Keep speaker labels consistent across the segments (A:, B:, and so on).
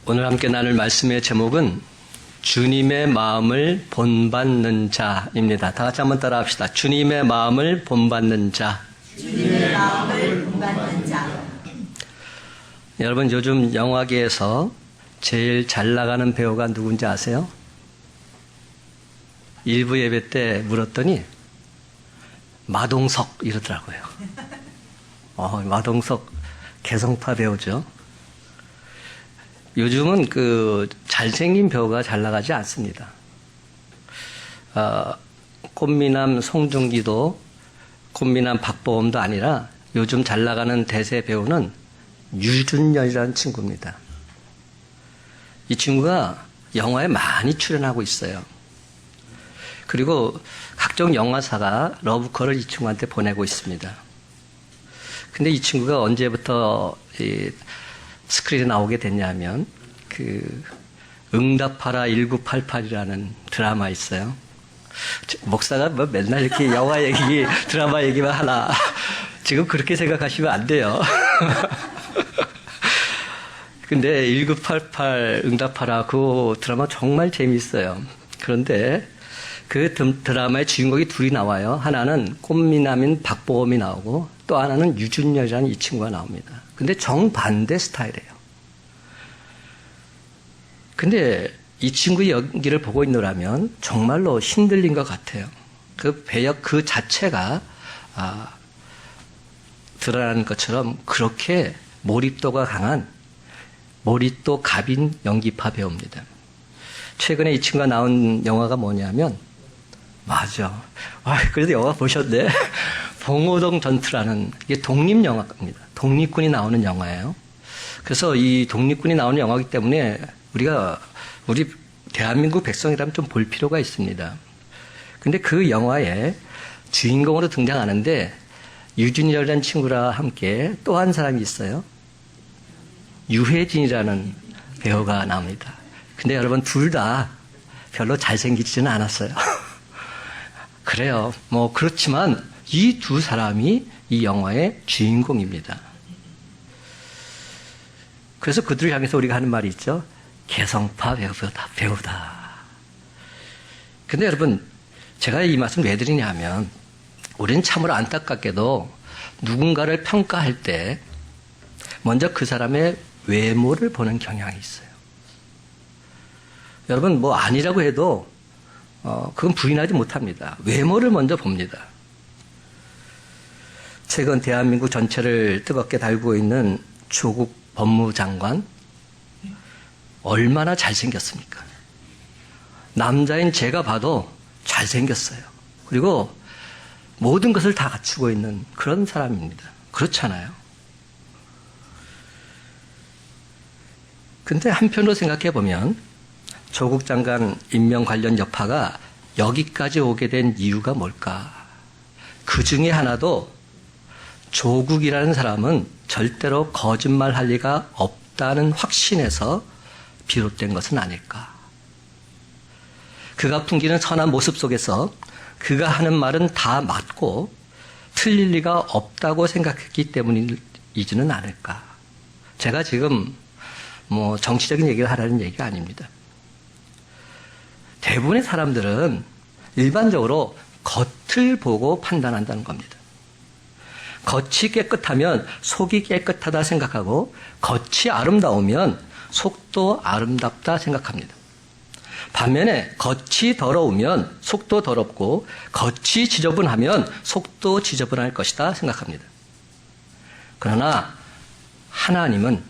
A: 오늘 함께 나눌 말씀의 제목은 주님의 마음을 본받는 자입니다. 다 같이 한번 따라 합시다. 주님의 마음을 본받는 자.
B: 주님의 마음을 본받는 자.
A: 여러분, 요즘 영화계에서 제일 잘 나가는 배우가 누군지 아세요? 일부 예배 때 물었더니 마동석 이러더라고요. 마동석 개성파 배우죠. 요즘은 잘생긴 배우가 잘 나가지 않습니다. 꽃미남 송중기도 꽃미남 박보검도 아니라 요즘 잘 나가는 대세 배우는 유준열이라는 친구입니다. 이 친구가 영화에 많이 출연하고 있어요. 그리고 각종 영화사가 러브콜을 이 친구한테 보내고 있습니다. 근데 이 친구가 언제부터 스크린에 나오게 됐냐면 응답하라 1988이라는 드라마 있어요. 목사가 뭐 맨날 이렇게 영화 얘기, 드라마 얘기만 하나. 지금 그렇게 생각하시면 안 돼요. 근데 1988 응답하라 그 드라마 정말 재미있어요. 그런데 그 드라마의 주인공이 둘이 나와요. 하나는 꽃미남인 박보검이 나오고 또 하나는 유준열이라는 이 친구가 나옵니다. 근데 정반대 스타일이에요. 근데 이 친구의 연기를 보고 있노라면 정말로 신들린 것 같아요. 그 배역 그 자체가 드러나는 것처럼 그렇게 몰입도가 강한 몰입도 갑인 연기파 배우입니다. 최근에 이 친구가 나온 영화가 뭐냐면 맞아. 그래도 영화 보셨네. 봉오동 전투라는 이게 독립영화입니다. 독립군이 나오는 영화예요. 그래서 이 독립군이 나오는 영화이기 때문에 우리 대한민국 백성이라면 좀 볼 필요가 있습니다. 근데 그 영화에 주인공으로 등장하는데 유준열이라는 친구랑 함께 또 한 사람이 있어요. 유해진이라는 배우가 나옵니다. 근데 여러분 둘 다 별로 잘생기지는 않았어요. 그래요. 그렇지만 이 두 사람이 이 영화의 주인공입니다. 그래서 그들을 향해서 우리가 하는 말이 있죠. 개성파 배우다. 근데 여러분, 제가 이 말씀 왜 드리냐면, 우리는 참으로 안타깝게도 누군가를 평가할 때 먼저 그 사람의 외모를 보는 경향이 있어요. 여러분, 아니라고 해도 그건 부인하지 못합니다. 외모를 먼저 봅니다. 최근 대한민국 전체를 뜨겁게 달구고 있는 조국 법무장관 얼마나 잘생겼습니까? 남자인 제가 봐도 잘생겼어요. 그리고 모든 것을 다 갖추고 있는 그런 사람입니다. 그렇잖아요. 근데 한편으로 생각해 보면 조국 장관 임명 관련 여파가 여기까지 오게 된 이유가 뭘까? 그 중에 하나도 조국이라는 사람은 절대로 거짓말할 리가 없다는 확신에서 비롯된 것은 아닐까. 그가 풍기는 선한 모습 속에서 그가 하는 말은 다 맞고 틀릴 리가 없다고 생각했기 때문이지는 않을까. 제가 지금 정치적인 얘기를 하라는 얘기가 아닙니다. 대부분의 사람들은 일반적으로 겉을 보고 판단한다는 겁니다. 겉이 깨끗하면 속이 깨끗하다 생각하고 겉이 아름다우면 속도 아름답다 생각합니다. 반면에 겉이 더러우면 속도 더럽고 겉이 지저분하면 속도 지저분할 것이다 생각합니다. 그러나 하나님은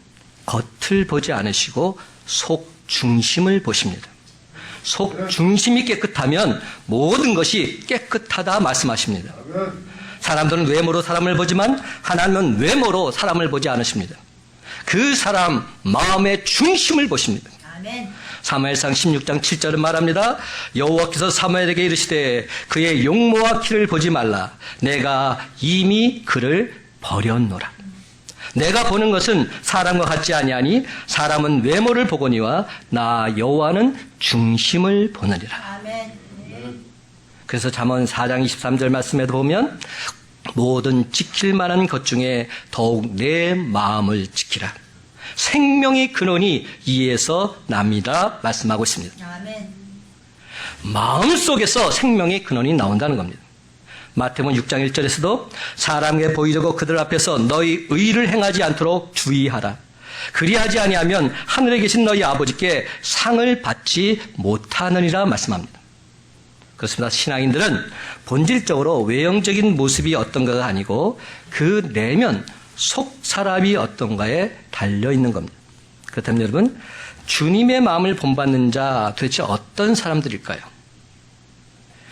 A: 겉을 보지 않으시고 속 중심을 보십니다. 속 중심이 깨끗하면 모든 것이 깨끗하다 말씀하십니다. 사람들은 외모로 사람을 보지만 하나님은 외모로 사람을 보지 않으십니다. 그 사람 마음의 중심을 보십니다.
B: 아멘.
A: 사무엘상 16장 7절은 말합니다. 여호와께서 사무엘에게 이르시되 그의 용모와 키를 보지 말라. 내가 이미 그를 버렸노라. 내가 보는 것은 사람과 같지 아니하니 사람은 외모를 보거니와 나 여호와는 중심을 보느니라.
B: 아멘.
A: 그래서 잠언 4장 23절 말씀에도 보면 모든 지킬 만한 것 중에 더욱 내 마음을 지키라. 생명의 근원이 이에서 납니다 말씀하고 있습니다.
B: 아멘.
A: 마음속에서 생명의 근원이 나온다는 겁니다. 마태복음 6장 1절에서도 사람에게 보이려고 그들 앞에서 너희 의를 행하지 않도록 주의하라. 그리하지 아니하면 하늘에 계신 너희 아버지께 상을 받지 못하느니라 말씀합니다. 그렇습니다. 신앙인들은 본질적으로 외형적인 모습이 어떤가가 아니고 그 내면 속 사람이 어떤가에 달려있는 겁니다. 그렇다면 여러분, 주님의 마음을 본받는 자 도대체 어떤 사람들일까요?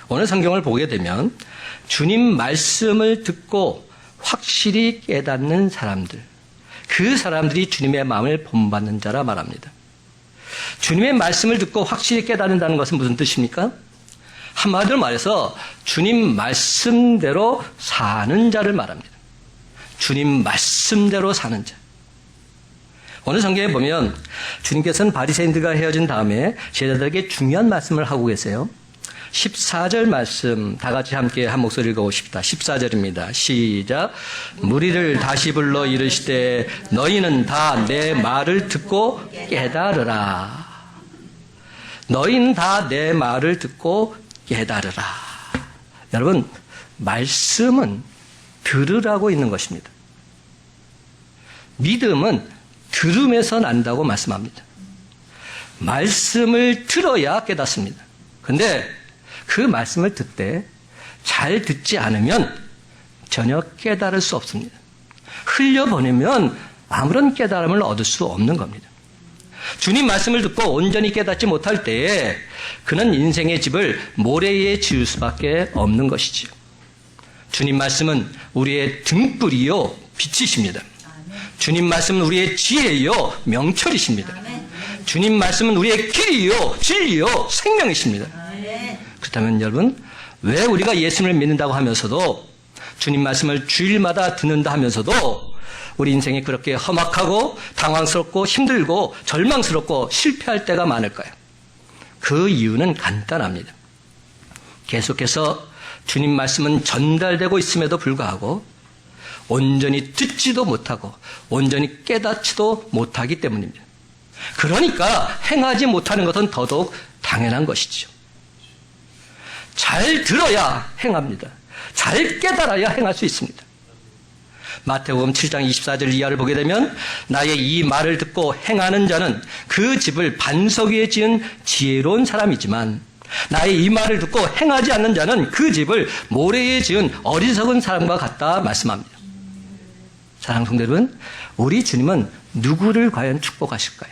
A: 오늘 성경을 보게 되면 주님 말씀을 듣고 확실히 깨닫는 사람들, 그 사람들이 주님의 마음을 본받는 자라 말합니다. 주님의 말씀을 듣고 확실히 깨닫는다는 것은 무슨 뜻입니까? 한마디로 말해서 주님 말씀대로 사는 자를 말합니다. 주님 말씀대로 사는 자. 오늘 성경에 보면 주님께서는 바리새인들과 헤어진 다음에 제자들에게 중요한 말씀을 하고 계세요. 14절 말씀 다 같이 함께 한 목소리 읽어보고 싶다. 14절입니다. 시작. 무리를 다시 불러 이르시되 너희는 다 내 말을 듣고 깨달으라. 너희는 다 내 말을 듣고 깨달으라. 여러분, 말씀은 들으라고 있는 것입니다. 믿음은 들음에서 난다고 말씀합니다. 말씀을 들어야 깨닫습니다. 근데 그 말씀을 듣되 잘 듣지 않으면 전혀 깨달을 수 없습니다. 흘려보내면 아무런 깨달음을 얻을 수 없는 겁니다. 주님 말씀을 듣고 온전히 깨닫지 못할 때에 그는 인생의 집을 모래 위에 지을 수밖에 없는 것이지요. 주님 말씀은 우리의 등불이요 빛이십니다. 주님 말씀은 우리의 지혜요 명철이십니다. 주님 말씀은 우리의 길이요 진리요 생명이십니다. 그렇다면 여러분, 왜 우리가 예수님을 믿는다고 하면서도 주님 말씀을 주일마다 듣는다 하면서도 우리 인생이 그렇게 험악하고 당황스럽고 힘들고 절망스럽고 실패할 때가 많을까요? 그 이유는 간단합니다. 계속해서 주님 말씀은 전달되고 있음에도 불구하고 온전히 듣지도 못하고 온전히 깨닫지도 못하기 때문입니다. 그러니까 행하지 못하는 것은 더더욱 당연한 것이죠. 잘 들어야 행합니다. 잘 깨달아야 행할 수 있습니다. 마태복음 7장 24절 이하를 보게 되면 나의 이 말을 듣고 행하는 자는 그 집을 반석 위에 지은 지혜로운 사람이지만 나의 이 말을 듣고 행하지 않는 자는 그 집을 모래에 지은 어리석은 사람과 같다 말씀합니다. 사랑하는 성도 여러분, 우리 주님은 누구를 과연 축복하실까요?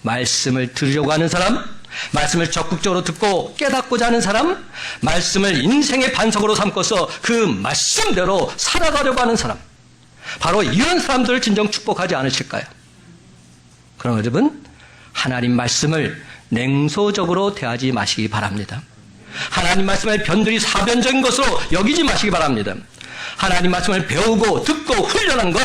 A: 말씀을 들으려고 하는 사람, 말씀을 적극적으로 듣고 깨닫고자 하는 사람, 말씀을 인생의 반석으로 삼고서 그 말씀대로 살아가려고 하는 사람, 바로 이런 사람들을 진정 축복하지 않으실까요? 그럼 여러분, 하나님 말씀을 냉소적으로 대하지 마시기 바랍니다. 하나님 말씀을 변두리 사변적인 것으로 여기지 마시기 바랍니다. 하나님 말씀을 배우고 듣고 훈련한 것,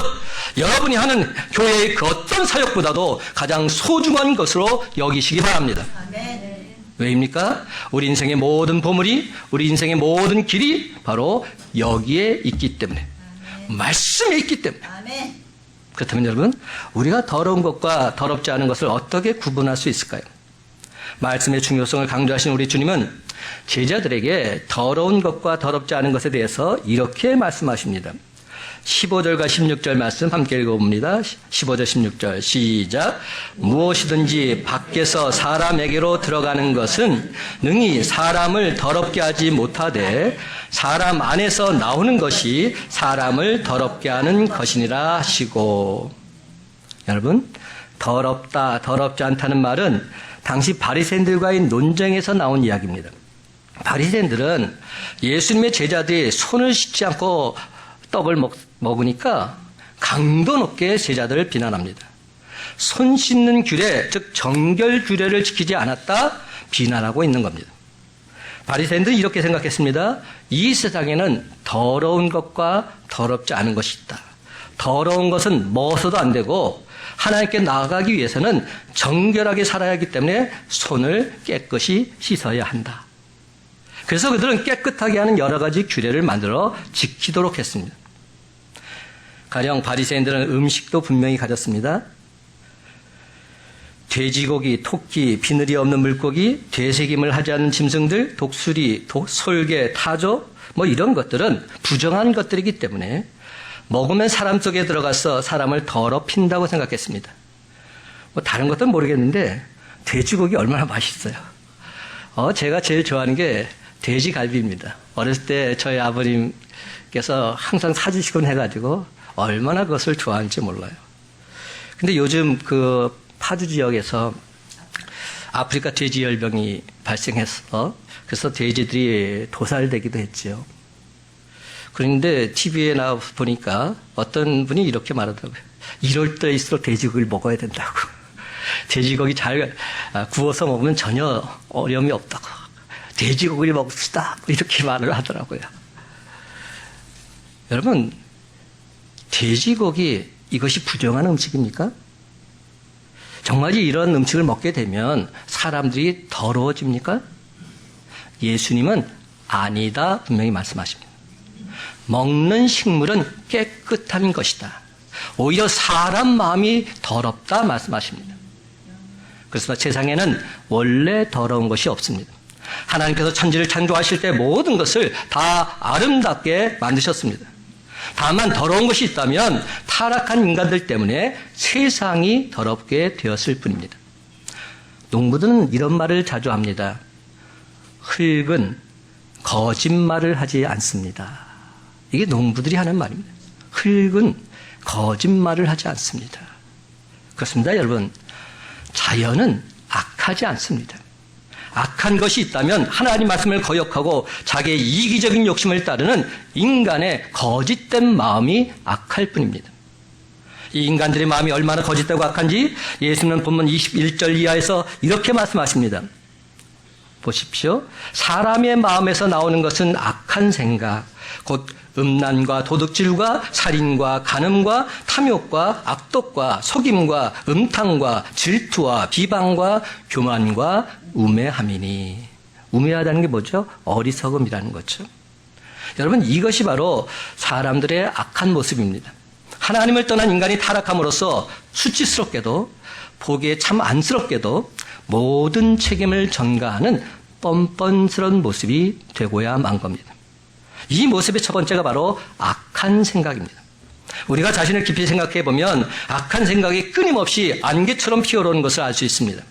A: 여러분이 하는 교회의 그 어떤 사역보다도 가장 소중한 것으로 여기시기 바랍니다.
B: 아멘.
A: 왜입니까? 우리 인생의 모든 보물이, 우리 인생의 모든 길이 바로 여기에 있기 때문에, 말씀에 있기 때문에.
B: 아멘.
A: 그렇다면 여러분, 우리가 더러운 것과 더럽지 않은 것을 어떻게 구분할 수 있을까요? 말씀의 중요성을 강조하신 우리 주님은 제자들에게 더러운 것과 더럽지 않은 것에 대해서 이렇게 말씀하십니다. 15절과 16절 말씀 함께 읽어봅니다. 15절 16절 시작. 무엇이든지 밖에서 사람에게로 들어가는 것은 능히 사람을 더럽게 하지 못하되 사람 안에서 나오는 것이 사람을 더럽게 하는 것이니라 하시고. 여러분, 더럽다, 더럽지 않다는 말은 당시 바리새인들과의 논쟁에서 나온 이야기입니다. 바리새인들은 예수님의 제자들이 손을 씻지 않고 떡을 먹으니까 강도 높게 제자들을 비난합니다. 손 씻는 규례, 즉 정결 규례를 지키지 않았다 비난하고 있는 겁니다. 바리새인들은 이렇게 생각했습니다. 이 세상에는 더러운 것과 더럽지 않은 것이 있다. 더러운 것은 먹어서도 안 되고 하나님께 나아가기 위해서는 정결하게 살아야 하기 때문에 손을 깨끗이 씻어야 한다. 그래서 그들은 깨끗하게 하는 여러 가지 규례를 만들어 지키도록 했습니다. 가령 바리새인들은 음식도 분명히 가졌습니다. 돼지고기, 토끼, 비늘이 없는 물고기, 되새김을 하지 않는 짐승들, 독수리, 솔개, 타조, 뭐 이런 것들은 부정한 것들이기 때문에 먹으면 사람 속에 들어가서 사람을 더럽힌다고 생각했습니다. 뭐 다른 것들은 모르겠는데 돼지고기 얼마나 맛있어요. 제가 제일 좋아하는 게 돼지갈비입니다. 어렸을 때 저희 아버님께서 항상 사주시곤 해가지고 얼마나 그것을 좋아하는지 몰라요. 근데 요즘 그 파주 지역에서 아프리카 돼지열병이 발생해서 그래서 돼지들이 도살되기도 했죠. 그런데 TV에 나와 보니까 어떤 분이 이렇게 말하더라고요. 이럴 때일수록 돼지고기를 먹어야 된다고. 돼지고기 잘 구워서 먹으면 전혀 어려움이 없다고. 돼지고기를 먹읍시다. 이렇게 말을 하더라고요. 여러분, 돼지고기 이것이 부정한 음식입니까? 정말 이런 음식을 먹게 되면 사람들이 더러워집니까? 예수님은 아니다 분명히 말씀하십니다. 먹는 식물은 깨끗한 것이다. 오히려 사람 마음이 더럽다 말씀하십니다. 그래서 세상에는 원래 더러운 것이 없습니다. 하나님께서 천지를 창조하실 때 모든 것을 다 아름답게 만드셨습니다. 다만 더러운 것이 있다면 타락한 인간들 때문에 세상이 더럽게 되었을 뿐입니다. 농부들은 이런 말을 자주 합니다. 흙은 거짓말을 하지 않습니다. 이게 농부들이 하는 말입니다. 흙은 거짓말을 하지 않습니다. 그렇습니다, 여러분. 자연은 악하지 않습니다. 악한 것이 있다면 하나님 말씀을 거역하고 자기의 이기적인 욕심을 따르는 인간의 거짓된 마음이 악할 뿐입니다. 이 인간들의 마음이 얼마나 거짓되고 악한지 예수님은 본문 21절 이하에서 이렇게 말씀하십니다. 보십시오. 사람의 마음에서 나오는 것은 악한 생각, 곧 음란과 도둑질과 살인과 간음과 탐욕과 악독과 속임과 음탕과 질투와 비방과 교만과 우매함이니. 우매하다는 게 뭐죠? 어리석음이라는 거죠. 여러분, 이것이 바로 사람들의 악한 모습입니다. 하나님을 떠난 인간이 타락함으로써 수치스럽게도 보기에 참 안쓰럽게도 모든 책임을 전가하는 뻔뻔스러운 모습이 되고야 만 겁니다. 이 모습의 첫 번째가 바로 악한 생각입니다. 우리가 자신을 깊이 생각해 보면 악한 생각이 끊임없이 안개처럼 피어오르는 것을 알 수 있습니다.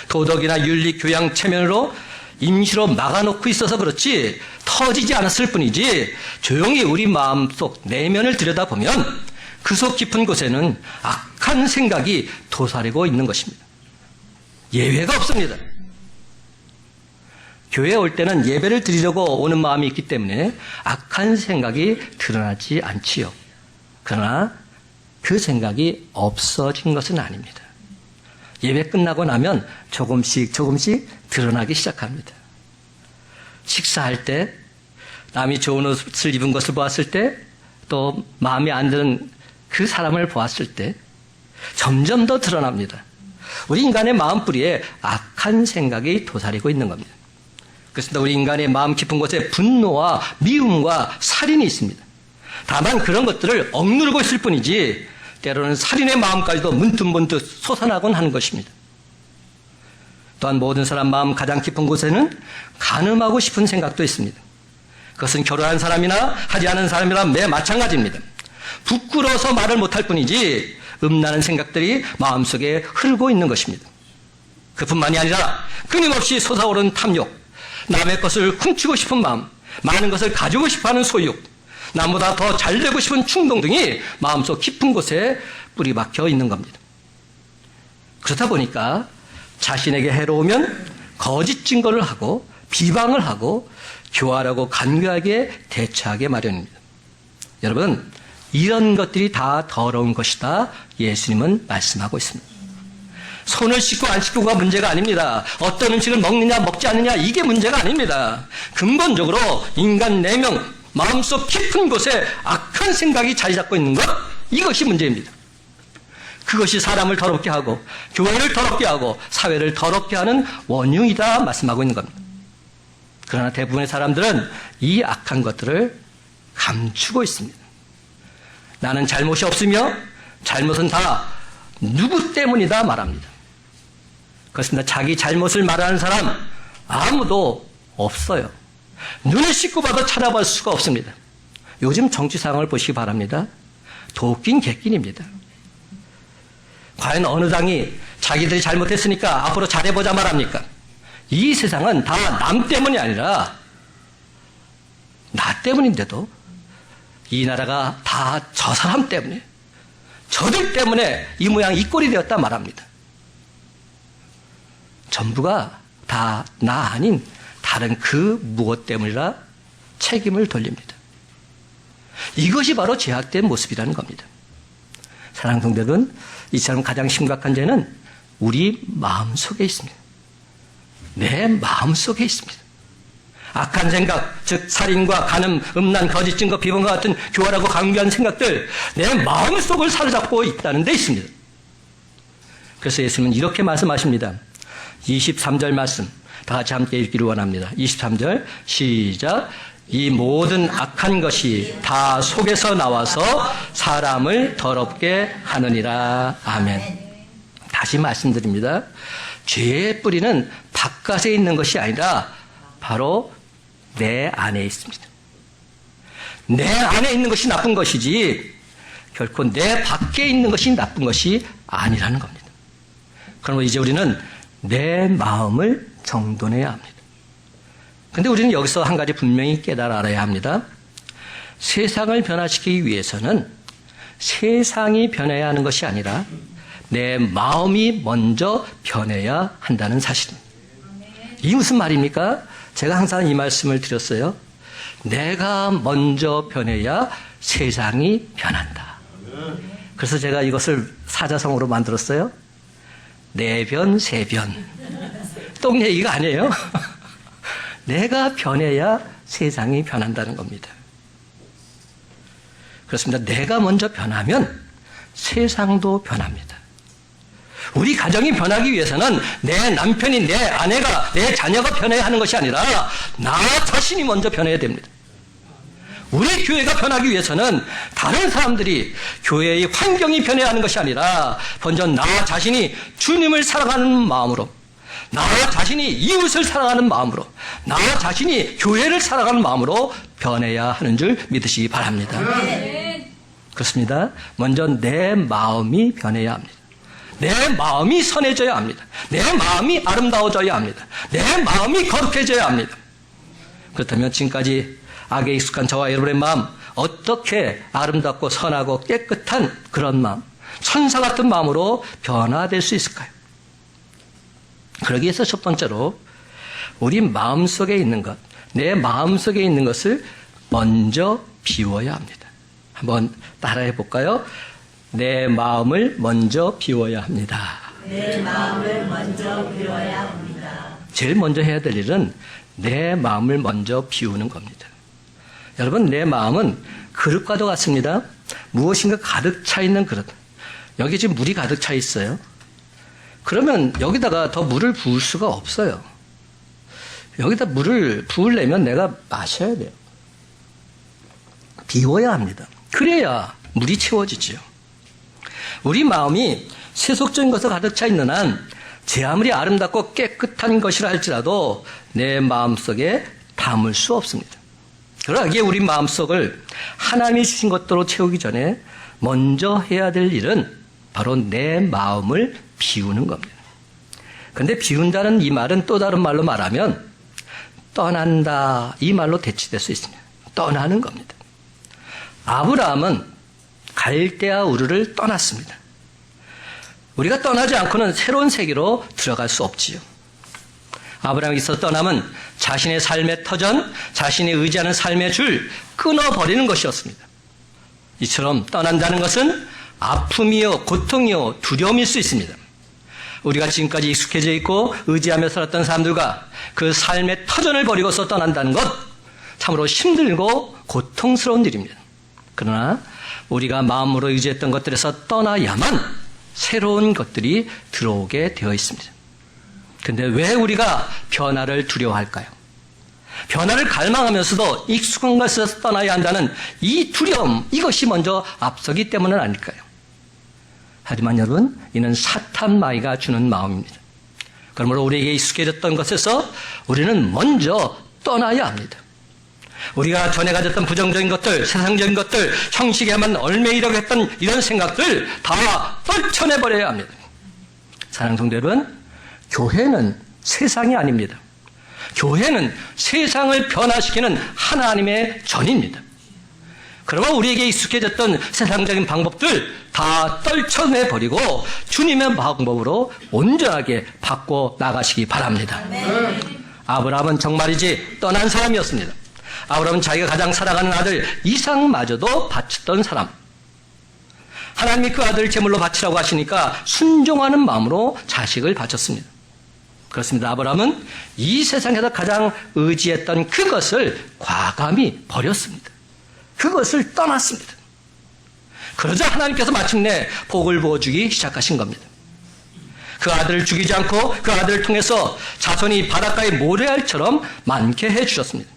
A: 도덕이나 윤리, 교양, 체면으로 임시로 막아놓고 있어서 그렇지 터지지 않았을 뿐이지 조용히 우리 마음속 내면을 들여다보면 그 속 깊은 곳에는 악한 생각이 도사리고 있는 것입니다. 예외가 없습니다. 교회에 올 때는 예배를 드리려고 오는 마음이 있기 때문에 악한 생각이 드러나지 않지요. 그러나 그 생각이 없어진 것은 아닙니다. 예배 끝나고 나면 조금씩 드러나기 시작합니다. 식사할 때, 남이 좋은 옷을 입은 것을 보았을 때, 또 마음에 안 드는 그 사람을 보았을 때 점점 더 드러납니다. 우리 인간의 마음뿌리에 악한 생각이 도사리고 있는 겁니다. 그렇습니다. 우리 인간의 마음 깊은 곳에 분노와 미움과 살인이 있습니다. 다만 그런 것들을 억누르고 있을 뿐이지 때로는 살인의 마음까지도 문득문득 솟아나곤 하는 것입니다. 또한 모든 사람 마음 가장 깊은 곳에는 간음하고 싶은 생각도 있습니다. 그것은 결혼한 사람이나 하지 않은 사람이나 매 마찬가지입니다. 부끄러워서 말을 못할 뿐이지 음란한 생각들이 마음속에 흐르고 있는 것입니다. 그뿐만이 아니라 끊임없이 솟아오르는 탐욕, 남의 것을 훔치고 싶은 마음, 많은 것을 가지고 싶어하는 소욕, 남보다 더 잘되고 싶은 충동 등이 마음속 깊은 곳에 뿌리 박혀 있는 겁니다. 그렇다 보니까 자신에게 해로우면 거짓 증거를 하고 비방을 하고 교활하고 간교하게 대처하게 마련입니다. 여러분, 이런 것들이 다 더러운 것이다 예수님은 말씀하고 있습니다. 손을 씻고 안 씻고가 문제가 아닙니다. 어떤 음식을 먹느냐 먹지 않느냐 이게 문제가 아닙니다. 근본적으로 인간 내면 마음속 깊은 곳에 악한 생각이 자리 잡고 있는 것, 이것이 문제입니다. 그것이 사람을 더럽게 하고 교회를 더럽게 하고 사회를 더럽게 하는 원흉이다 말씀하고 있는 겁니다. 그러나 대부분의 사람들은 이 악한 것들을 감추고 있습니다. 나는 잘못이 없으며 잘못은 다 누구 때문이다 말합니다. 그렇습니다. 자기 잘못을 말하는 사람 아무도 없어요. 눈을 씻고 봐도 찾아볼 수가 없습니다. 요즘 정치 상황을 보시기 바랍니다. 도끼인 객끼입니다. 과연 어느 당이 자기들이 잘못했으니까 앞으로 잘해보자 말합니까? 이 세상은 다 남 때문이 아니라 나 때문인데도 이 나라가 다 저 사람 때문에, 저들 때문에 이 모양 이 꼴이 되었다 말합니다. 전부가 다 나 아닌 다른 그 무엇 때문이라 책임을 돌립니다. 이것이 바로 죄악된 모습이라는 겁니다. 사랑하는 성도 여러분, 이처럼 가장 심각한 죄는 우리 마음속에 있습니다. 내 마음속에 있습니다. 악한 생각, 즉 살인과 간음, 음란, 거짓 증거, 비방과 같은 교활하고 강교한 생각들, 내 마음속을 사로잡고 있다는 데 있습니다. 그래서 예수님은 이렇게 말씀하십니다. 23절 말씀 다 같이 함께 읽기를 원합니다. 23절 시작. 이 모든 악한 것이 다 속에서 나와서 사람을 더럽게 하느니라. 아멘. 다시 말씀드립니다. 죄의 뿌리는 바깥에 있는 것이 아니라 바로 내 안에 있습니다. 내 안에 있는 것이 나쁜 것이지 결코 내 밖에 있는 것이 나쁜 것이 아니라는 겁니다. 그러면 이제 우리는 내 마음을 정돈해야 합니다. 그런데 우리는 여기서 한 가지 분명히 깨달아 알아야 합니다. 세상을 변화시키기 위해서는 세상이 변해야 하는 것이 아니라 내 마음이 먼저 변해야 한다는 사실입니다. 이게 무슨 말입니까? 제가 항상 이 말씀을 드렸어요. 내가 먼저 변해야 세상이 변한다. 그래서 제가 이것을 사자성어로 만들었어요. 내변, 세변. 똥 얘기가 아니에요. 내가 변해야 세상이 변한다는 겁니다. 그렇습니다. 내가 먼저 변하면 세상도 변합니다. 우리 가정이 변하기 위해서는 내 남편이, 내 아내가, 내 자녀가 변해야 하는 것이 아니라 나 자신이 먼저 변해야 됩니다. 우리 교회가 변하기 위해서는 다른 사람들이, 교회의 환경이 변해야 하는 것이 아니라 먼저 나 자신이 주님을 사랑하는 마음으로, 나 자신이 이웃을 사랑하는 마음으로, 나 자신이 교회를 사랑하는 마음으로 변해야 하는 줄 믿으시기 바랍니다. 그렇습니다. 먼저 내 마음이 변해야 합니다. 내 마음이 선해져야 합니다. 내 마음이 아름다워져야 합니다. 내 마음이 거룩해져야 합니다. 그렇다면 지금까지 악에 익숙한 저와 여러분의 마음, 어떻게 아름답고 선하고 깨끗한 그런 마음, 천사 같은 마음으로 변화될 수 있을까요? 그러기 위해서 첫 번째로 우리 마음속에 있는 것, 내 마음속에 있는 것을 먼저 비워야 합니다. 한번 따라해 볼까요? 내 마음을 먼저 비워야 합니다.
B: 내 마음을 먼저 비워야 합니다.
A: 제일 먼저 해야 될 일은 내 마음을 먼저 비우는 겁니다. 여러분, 내 마음은 그릇과도 같습니다. 무엇인가 가득 차 있는 그릇. 여기 지금 물이 가득 차 있어요. 그러면 여기다가 더 물을 부을 수가 없어요. 여기다 물을 부으려면 내가 마셔야 돼요. 비워야 합니다. 그래야 물이 채워지지요. 우리 마음이 세속적인 것에 가득 차 있는 한 제 아무리 아름답고 깨끗한 것이라 할지라도 내 마음속에 담을 수 없습니다. 그러기에 우리 마음속을 하나님이 주신 것들로 채우기 전에 먼저 해야 될 일은 바로 내 마음을 비우는 겁니다. 그런데 비운다는 이 말은 또 다른 말로 말하면 떠난다, 이 말로 대치될 수 있습니다. 떠나는 겁니다. 아브라함은 갈대아 우르를 떠났습니다. 우리가 떠나지 않고는 새로운 세계로 들어갈 수 없지요. 아브라함에서 떠남은 자신의 삶의 터전, 자신이 의지하는 삶의 줄 끊어버리는 것이었습니다. 이처럼 떠난다는 것은 아픔이요, 고통이요, 두려움일 수 있습니다. 우리가 지금까지 익숙해져 있고 의지하며 살았던 사람들과 그 삶의 터전을 버리고서 떠난다는 것, 참으로 힘들고 고통스러운 일입니다. 그러나 우리가 마음으로 의지했던 것들에서 떠나야만 새로운 것들이 들어오게 되어 있습니다. 그런데 왜 우리가 변화를 두려워할까요? 변화를 갈망하면서도 익숙한 것에서 떠나야 한다는 이 두려움, 이것이 먼저 앞서기 때문은 아닐까요? 하지만 여러분, 이는 사탄 마귀가 주는 마음입니다. 그러므로 우리에게 익숙해졌던 것에서 우리는 먼저 떠나야 합니다. 우리가 전에 가졌던 부정적인 것들, 세상적인 것들, 형식에만 얽매이려고 했던 이런 생각들 다 떨쳐내버려야 합니다. 사랑하는 성도 여러분, 교회는 세상이 아닙니다. 교회는 세상을 변화시키는 하나님의 전입니다. 그러면 우리에게 익숙해졌던 세상적인 방법들 다 떨쳐내버리고 주님의 방법으로 온전하게 바꿔 나가시기 바랍니다. 아브라함은 정말이지 떠난 사람이었습니다. 아브라함은 자기가 가장 사랑하는 아들 이삭마저도 바쳤던 사람. 하나님이 그 아들을 제물로 바치라고 하시니까 순종하는 마음으로 자식을 바쳤습니다. 그렇습니다. 아브라함은 이 세상에서 가장 의지했던 그것을 과감히 버렸습니다. 그것을 떠났습니다. 그러자 하나님께서 마침내 복을 부어주기 시작하신 겁니다. 그 아들을 죽이지 않고 그 아들을 통해서 자손이 바닷가의 모래알처럼 많게 해주셨습니다.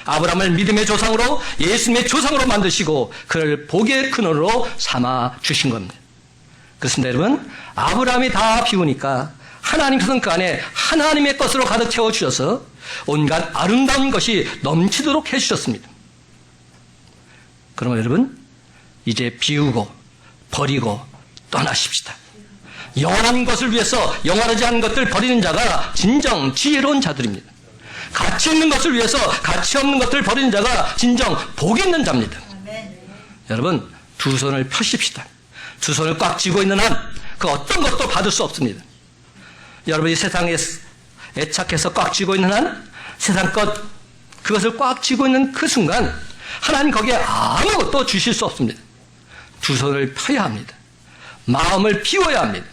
A: 아브라함을 믿음의 조상으로 예수님의 조상으로 만드시고 그를 복의 근원으로 삼아 주신 겁니다. 그렇습니다. 여러분, 아브라함이 다 비우니까 하나님께서는 그 안에 하나님의 것으로 가득 채워주셔서 온갖 아름다운 것이 넘치도록 해주셨습니다. 그러면 여러분, 이제 비우고 버리고 떠나십시다. 영원한 것을 위해서 영원하지 않은 것들 버리는 자가 진정 지혜로운 자들입니다. 가치 있는 것을 위해서 가치 없는 것들 버리는 자가 진정 복 있는 자입니다. 여러분, 두 손을 펴십시다. 두 손을 꽉 쥐고 있는 한 그 어떤 것도 받을 수 없습니다. 여러분이 세상에 애착해서 꽉 쥐고 있는 한 세상 것 그것을 꽉 쥐고 있는 그 순간 하나님 거기에 아무것도 주실 수 없습니다. 두 손을 펴야 합니다. 마음을 비워야 합니다.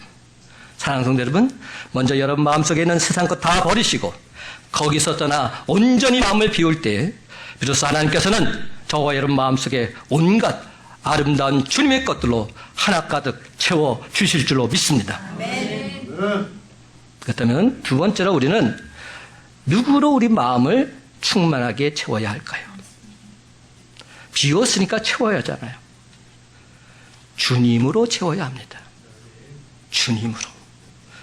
A: 사랑하는 성도 여러분, 먼저 여러분 마음속에 있는 세상 것 다 버리시고 거기서 떠나 온전히 마음을 비울 때 비로소 하나님께서는 저와 여러분 마음속에 온갖 아름다운 주님의 것들로 하나 가득 채워 주실 줄로 믿습니다. 그렇다면 두 번째로 우리는 누구로 우리 마음을 충만하게 채워야 할까요? 비웠으니까 채워야 하잖아요. 주님으로 채워야 합니다. 주님으로.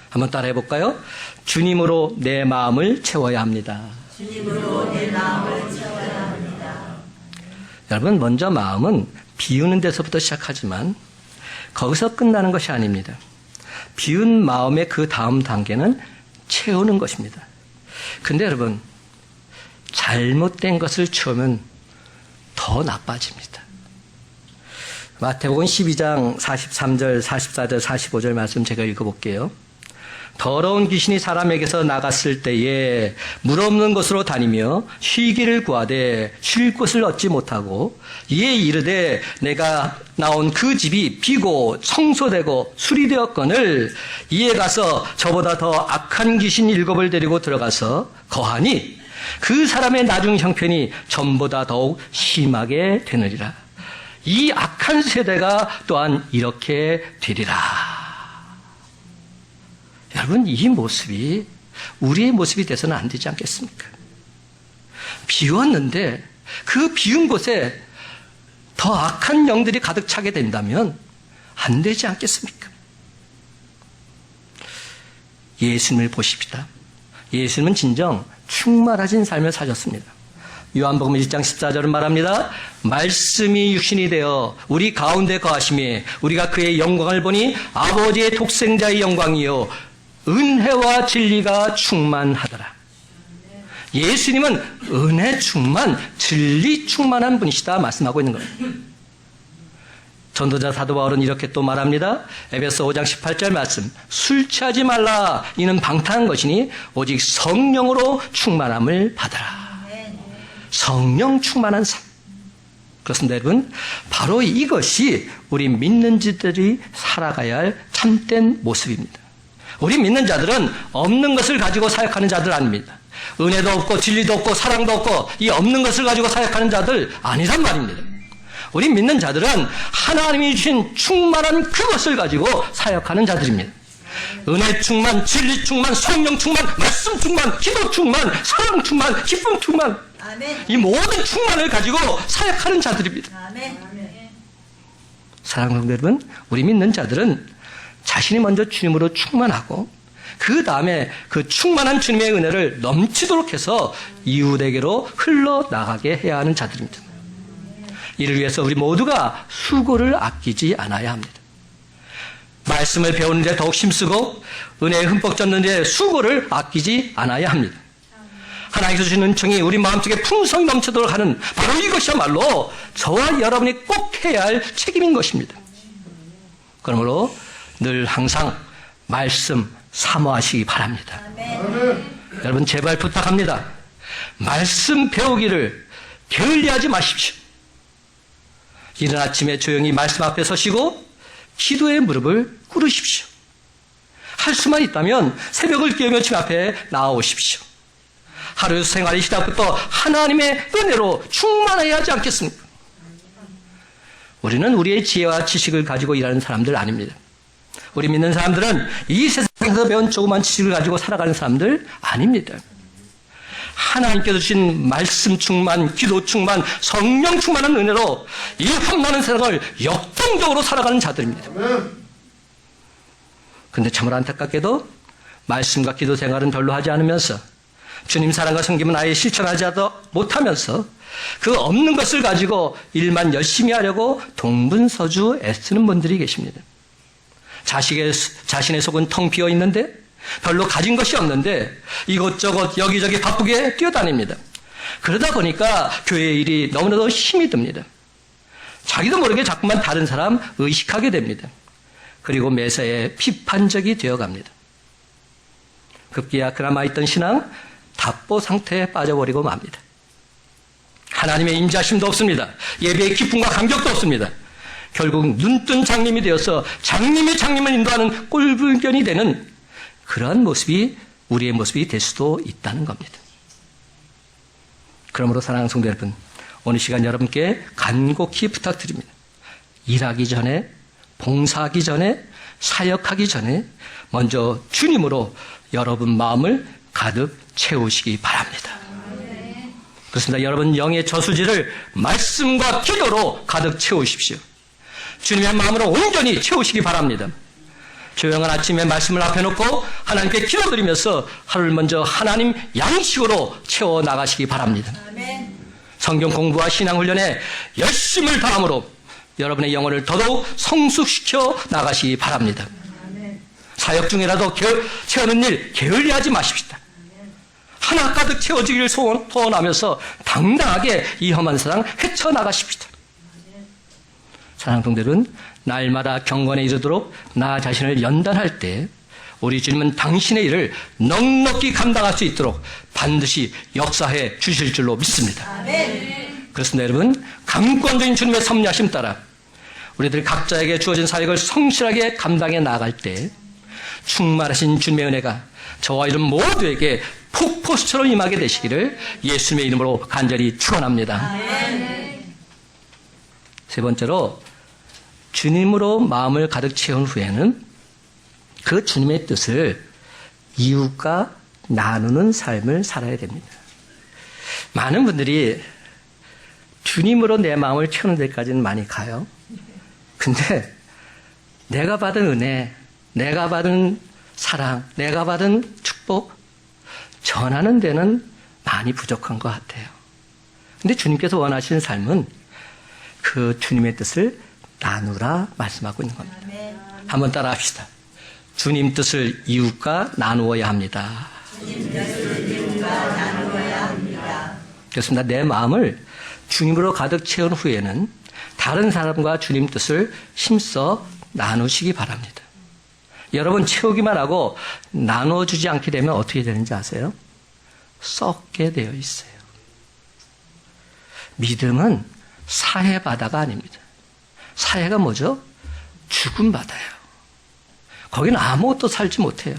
A: 한번 따라해 볼까요? 주님으로 내 마음을 채워야 합니다.
B: 주님으로 내 마음을 채워야 합니다.
A: 여러분, 먼저 마음은 비우는 데서부터 시작하지만 거기서 끝나는 것이 아닙니다. 비운 마음의 그 다음 단계는 채우는 것입니다. 근데 여러분, 잘못된 것을 채우면 더 나빠집니다. 마태복음 12장 43절, 44절, 45절 말씀 제가 읽어볼게요. 더러운 귀신이 사람에게서 나갔을 때에 물 없는 곳으로 다니며 쉬기를 구하되 쉴 곳을 얻지 못하고 이에 이르되 내가 나온 그 집이 비고 청소되고 수리되었거늘 이에 가서 저보다 더 악한 귀신 7을 데리고 들어가서 거하니 그 사람의 나중 형편이 전보다 더욱 심하게 되느니라. 이 악한 세대가 또한 이렇게 되리라. 여러분, 이 모습이 우리의 모습이 돼서는 안 되지 않겠습니까? 비웠는데 그 비운 곳에 더 악한 영들이 가득 차게 된다면 안 되지 않겠습니까? 예수님을 보십시다. 예수님은 진정 충만하신 삶을 사셨습니다. 요한복음 1장 14절은 말합니다. 말씀이 육신이 되어 우리 가운데 거하심에 우리가 그의 영광을 보니 아버지의 독생자의 영광이요 은혜와 진리가 충만하더라. 예수님은 은혜 충만, 진리 충만한 분이시다 말씀하고 있는 겁니다. 전도자 사도 바울은 이렇게 또 말합니다. 에베소 5장 18절 말씀. 술 취하지 말라. 이는 방탕한 것이니 오직 성령으로 충만함을 받아라. 성령 충만한 삶. 그렇습니다, 여러분. 바로 이것이 우리 믿는 자들이 살아가야 할 참된 모습입니다. 우리 믿는 자들은 없는 것을 가지고 사역하는 자들 아닙니다. 은혜도 없고 진리도 없고 사랑도 없고 이 없는 것을 가지고 사역하는 자들 아니란 말입니다. 우리 믿는 자들은 하나님이 주신 충만한 그것을 가지고 사역하는 자들입니다. 은혜 충만, 진리 충만, 성령 충만, 말씀 충만, 기도 충만, 사랑 충만, 기쁨 충만.
B: 아멘.
A: 이 모든 충만을 가지고 사역하는 자들입니다.
B: 아멘.
A: 사랑하는 여러분, 우리 믿는 자들은 자신이 먼저 주님으로 충만하고 그 다음에 그 충만한 주님의 은혜를 넘치도록 해서 이웃에게로 흘러나가게 해야 하는 자들입니다. 이를 위해서 우리 모두가 수고를 아끼지 않아야 합니다. 말씀을 배우는 데 더욱 힘쓰고 은혜에 흠뻑 젖는 데 수고를 아끼지 않아야 합니다. 하나님께서 주시는 은총이 우리 마음속에 풍성히 넘치도록 하는 바로 이것이야말로 저와 여러분이 꼭 해야 할 책임인 것입니다. 그러므로 늘 항상 말씀 사모하시기 바랍니다. 여러분 제발 부탁합니다. 말씀 배우기를 게을리하지 마십시오. 이른 아침에 조용히 말씀 앞에 서시고 기도의 무릎을 꿇으십시오. 할 수만 있다면 새벽을 깨우며 주님 앞에 나아오십시오. 하루 생활의 시작부터 하나님의 은혜로 충만해야 하지 않겠습니까? 우리는 우리의 지혜와 지식을 가지고 일하는 사람들 아닙니다. 우리 믿는 사람들은 이 세상에서 배운 조그만 지식을 가지고 살아가는 사람들 아닙니다. 하나님께서 주신 말씀 충만, 기도 충만, 성령 충만한 은혜로 이 험난한 세상을 역동적으로 살아가는 자들입니다. 그런데 참으로 안타깝게도 말씀과 기도 생활은 별로 하지 않으면서 주님 사랑과 섬김은 아예 실천하지 못하면서 그 없는 것을 가지고 일만 열심히 하려고 동분서주 애쓰는 분들이 계십니다. 자신의 속은 텅 비어 있는데 별로 가진 것이 없는데 이것저것 여기저기 바쁘게 뛰어다닙니다. 그러다 보니까 교회 일이 너무나도 힘이 듭니다. 자기도 모르게 자꾸만 다른 사람 의식하게 됩니다. 그리고 매사에 비판적이 되어갑니다. 급기야 그나마 있던 신앙 답보 상태에 빠져버리고 맙니다. 하나님의 임재하심도 없습니다. 예배의 기쁨과 감격도 없습니다. 결국 눈뜬 장님이 되어서 장님이 장님을 인도하는 꼴불견이 되는 그러한 모습이 우리의 모습이 될 수도 있다는 겁니다. 그러므로 사랑하는 성도 여러분, 오늘 시간 여러분께 간곡히 부탁드립니다. 일하기 전에, 봉사하기 전에, 사역하기 전에 먼저 주님으로 여러분 마음을 가득 채우시기 바랍니다. 그렇습니다. 여러분 영의 저수지를 말씀과 기도로 가득 채우십시오. 주님의 마음으로 온전히 채우시기 바랍니다. 조용한 아침에 말씀을 앞에 놓고 하나님께 기도드리면서 하루를 먼저 하나님 양식으로 채워나가시기 바랍니다. 성경 공부와 신앙훈련에 열심을 다함으로 여러분의 영혼을 더더욱 성숙시켜 나가시기 바랍니다. 사역 중이라도 채우는 일 게을리하지 마십시다. 하나 가득 채워지기를 소원하면서 당당하게 이 험한 세상 헤쳐나가십시다. 사랑하는 성도들은 날마다 경건에 이르도록 나 자신을 연단할 때 우리 주님은 당신의 일을 넉넉히 감당할 수 있도록 반드시 역사해 주실 줄로 믿습니다. 아멘. 그렇습니다. 여러분, 강권적인 주님의 섭리하심 따라 우리들 각자에게 주어진 사역을 성실하게 감당해 나갈 때 충만하신 주님의 은혜가 저와 이런 모두에게 폭포수처럼 임하게 되시기를 예수님의 이름으로 간절히 축원합니다. 세 번째로 주님으로 마음을 가득 채운 후에는 그 주님의 뜻을 이웃과 나누는 삶을 살아야 됩니다. 많은 분들이 주님으로 내 마음을 채우는 데까지는 많이 가요. 근데 내가 받은 은혜, 내가 받은 사랑, 내가 받은 축복 전하는 데는 많이 부족한 것 같아요. 근데 주님께서 원하시는 삶은 그 주님의 뜻을 나누라 말씀하고 있는 겁니다. 한번 따라 합시다. 주님 뜻을 이웃과 나누어야 합니다. 주님 뜻을 이웃과 나누어야 합니다. 그렇습니다. 내 마음을 주님으로 가득 채운 후에는 다른 사람과 주님 뜻을 힘써 나누시기 바랍니다. 여러분 채우기만 하고 나누어주지 않게 되면 어떻게 되는지 아세요? 썩게 되어 있어요. 믿음은 사해바다가 아닙니다. 사해가 뭐죠? 죽은 바다예요. 거기는 아무것도 살지 못해요.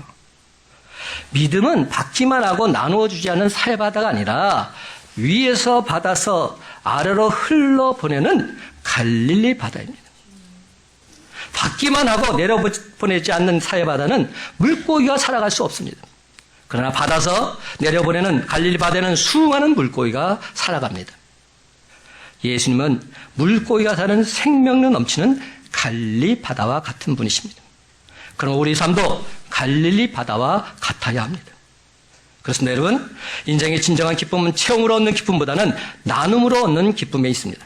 A: 믿음은 받기만 하고 나누어주지 않는 사해바다가 아니라 위에서 받아서 아래로 흘러보내는 갈릴리 바다입니다. 받기만 하고 내려보내지 않는 사해바다는 물고기가 살아갈 수 없습니다. 그러나 받아서 내려보내는 갈릴리 바다에는 수많은 물고기가 살아갑니다. 예수님은 물고기가 사는 생명력 넘치는 갈릴리 바다와 같은 분이십니다. 그럼 우리 삶도 갈릴리 바다와 같아야 합니다. 그렇습니다, 여러분. 인생의 진정한 기쁨은 체험으로 얻는 기쁨보다는 나눔으로 얻는 기쁨에 있습니다.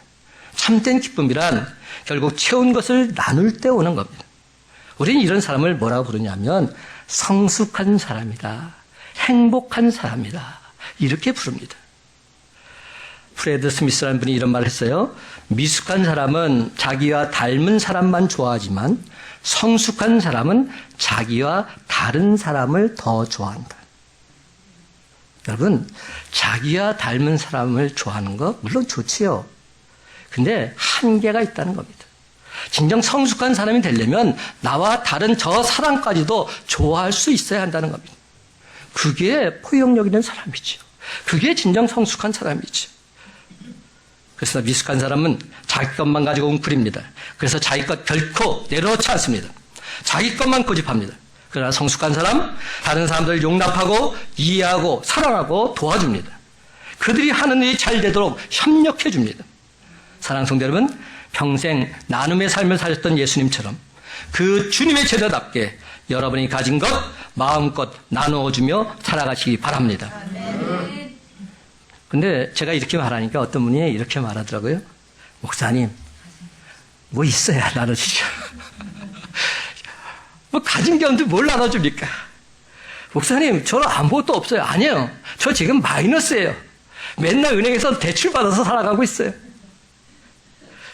A: 참된 기쁨이란 결국 채운 것을 나눌 때 오는 겁니다. 우리는 이런 사람을 뭐라고 부르냐면 성숙한 사람이다, 행복한 사람이다, 이렇게 부릅니다. 프레드 스미스라는 분이 이런 말을 했어요. 미숙한 사람은 자기와 닮은 사람만 좋아하지만 성숙한 사람은 자기와 다른 사람을 더 좋아한다. 여러분, 자기와 닮은 사람을 좋아하는 거 물론 좋지요. 근데 한계가 있다는 겁니다. 진정 성숙한 사람이 되려면 나와 다른 저 사람까지도 좋아할 수 있어야 한다는 겁니다. 그게 포용력 있는 사람이죠. 그게 진정 성숙한 사람이죠. 그래서 미숙한 사람은 자기 것만 가지고 웅크립니다. 그래서 자기 것 결코 내려놓지 않습니다. 자기 것만 고집합니다. 그러나 성숙한 사람, 다른 사람들을 용납하고 이해하고 사랑하고 도와줍니다. 그들이 하는 일이 잘 되도록 협력해 줍니다. 사랑하는 성도 여러분, 평생 나눔의 삶을 사셨던 예수님처럼 그 주님의 제자답게 여러분이 가진 것 마음껏 나누어주며 살아가시기 바랍니다. 근데 제가 이렇게 말하니까 어떤 분이 이렇게 말하더라고요. 목사님, 뭐 있어야 나눠주죠. 뭐 가진 게 없는데 뭘 나눠줍니까? 목사님, 저는 아무것도 없어요. 아니에요. 저 지금 마이너스예요. 맨날 은행에서 대출 받아서 살아가고 있어요.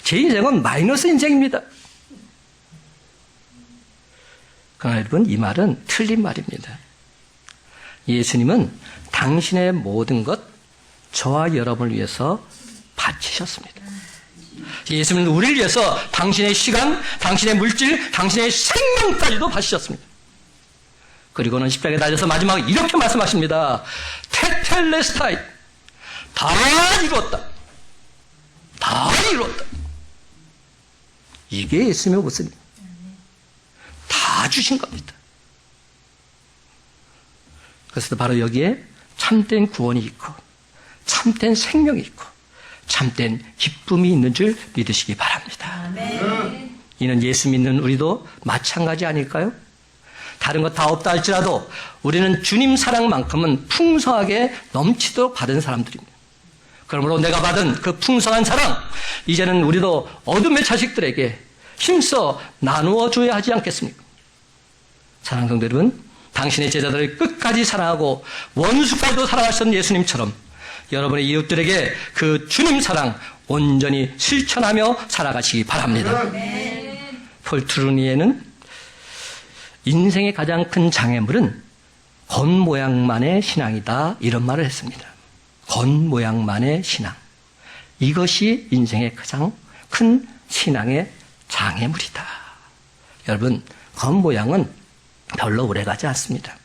A: 제 인생은 마이너스 인생입니다. 그러나 여러분, 이 말은 틀린 말입니다. 예수님은 당신의 모든 것, 저와 여러분을 위해서 바치셨습니다. 예수님은 우리를 위해서 당신의 시간, 당신의 물질, 당신의 생명까지도 바치셨습니다. 그리고는 십자가에 달려서 마지막에 이렇게 말씀하십니다. 테텔레스타이, 다 이루었다. 다 이루었다. 이게 예수님의 모습입니다. 다 주신 겁니다. 그래서 바로 여기에 참된 구원이 있고 참된 생명이 있고 참된 기쁨이 있는 줄 믿으시기 바랍니다.
B: 아멘.
A: 이는 예수 믿는 우리도 마찬가지 아닐까요? 다른 것 다 없다 할지라도 우리는 주님 사랑만큼은 풍성하게 넘치도록 받은 사람들입니다. 그러므로 내가 받은 그 풍성한 사랑, 이제는 우리도 어둠의 자식들에게 힘써 나누어 줘야 하지 않겠습니까? 사랑하는 성도 여러분, 당신의 제자들을 끝까지 사랑하고 원수까지도 사랑하셨던 예수님처럼 여러분의 이웃들에게 그 주님 사랑 온전히 실천하며 살아가시기 바랍니다. 폴 트루니에는 인생의 가장 큰 장애물은 겉모양만의 신앙이다, 이런 말을 했습니다. 겉모양만의 신앙, 이것이 인생의 가장 큰 신앙의 장애물이다. 여러분, 겉모양은 별로 오래가지 않습니다.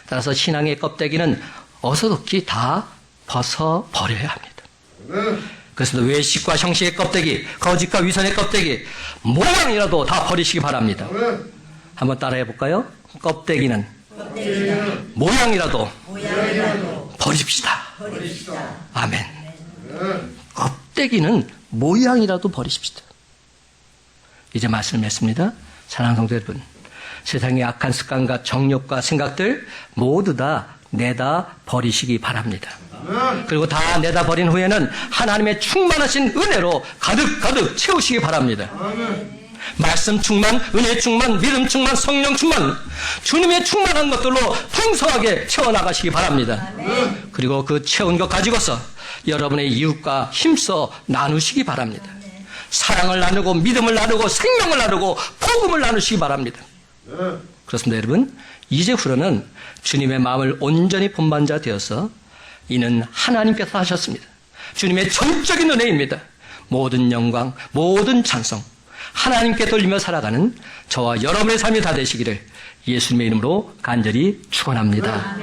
A: 따라서 신앙의 껍데기는 어서독히 다 벗어버려야 합니다. 그래서 외식과 형식의 껍데기, 거짓과 위선의 껍데기, 모양이라도 다 버리시기 바랍니다. 한번 따라해 볼까요? 껍데기는 모양이라도 버립시다. 아멘. 껍데기는 모양이라도 버리십시다. 이제 말씀을 맺습니다. 사랑하는 성도 여러분, 세상의 악한 습관과 정욕과 생각들 모두 다 내다 버리시기 바랍니다. 그리고 다 내다 버린 후에는 하나님의 충만하신 은혜로 가득 채우시기 바랍니다. 말씀 충만, 은혜 충만, 믿음 충만, 성령 충만, 주님의 충만한 것들로 풍성하게 채워나가시기 바랍니다. 그리고 그 채운 것 가지고서 여러분의 이웃과 힘써 나누시기 바랍니다. 사랑을 나누고 믿음을 나누고 생명을 나누고 복음을 나누시기 바랍니다. 그렇습니다, 여러분. 이제후로는 주님의 마음을 온전히 본받는 자 되어서 이는 하나님께서 하셨습니다. 주님의 전적인 은혜입니다. 모든 영광, 모든 찬송 하나님께 돌리며 살아가는 저와 여러분의 삶이 다 되시기를 예수님의 이름으로 간절히 축원합니다.